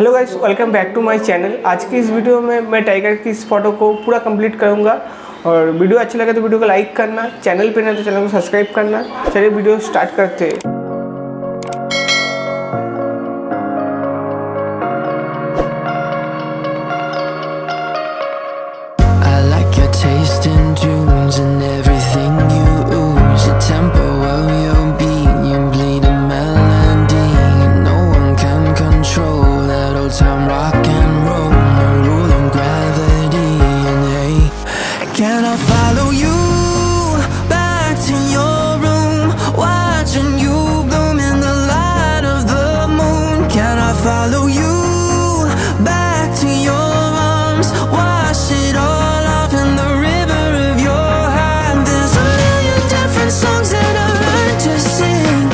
Hello guys, welcome back to my channel. आज की इस वीडियो में मैं टाइगर की इस फोटो को पूरा कंप्लीट करूंगा और वीडियो अच्छा लगे तो वीडियो को लाइक करना, चैनल पे नहीं तो चैनल को सब्सक्राइब करना। चलिए वीडियो स्टार्ट करते हैं। Can I follow you back to your room, watching you bloom in the light of the moon? Can I follow you back to your arms, wash it all off in the river of your heart? There's a million different songs that I learned to sing,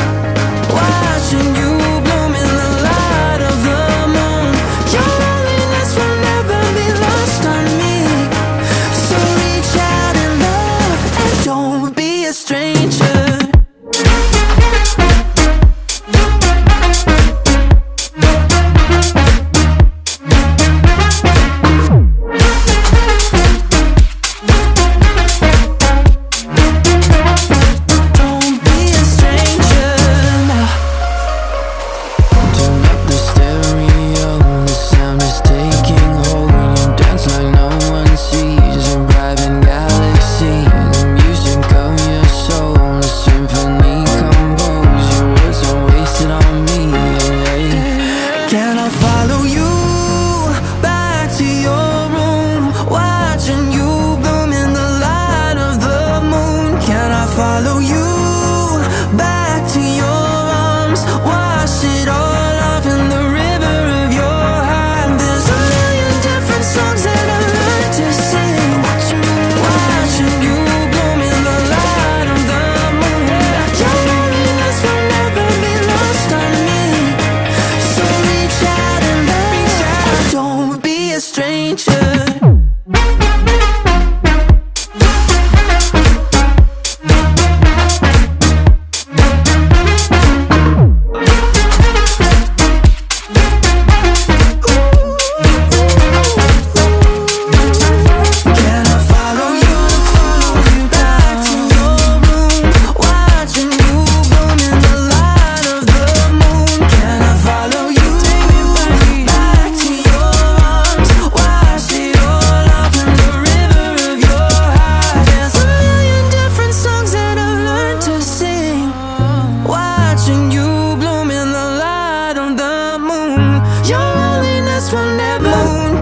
watching you bloom in the light of the moon. Your loneliness will never be lost on me. Don't be a stranger. Can I follow you back to your room, watching you bloom in the light of the moon? Can I follow you back to your arms, wash it all off in the river of your heart? There's a million different songs that I learned to sing, watching you bloom in the light of the moon. Your loneliness will never be lost on me. Don't be a stranger.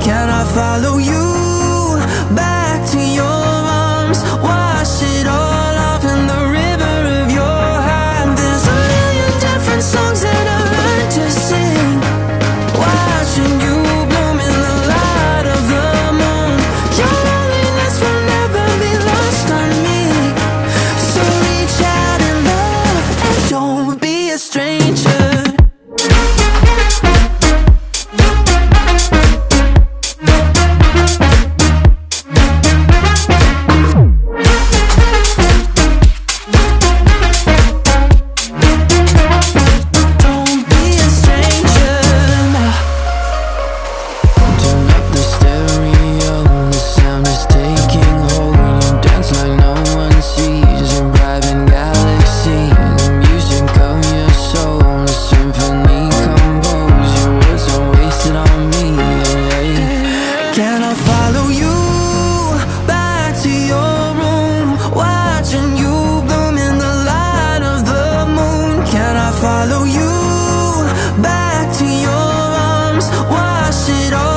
Can I follow you back to your arms, wash it all off in the river of your heart? There's a million different songs that I learned to sing, watching you bloom in the light of the moon. Your loneliness will never be lost on me. So reach out and love, and don't be a stranger. Can I follow you back to your room, watching you bloom in the light of the moon? Can I follow you back to your arms, wash it all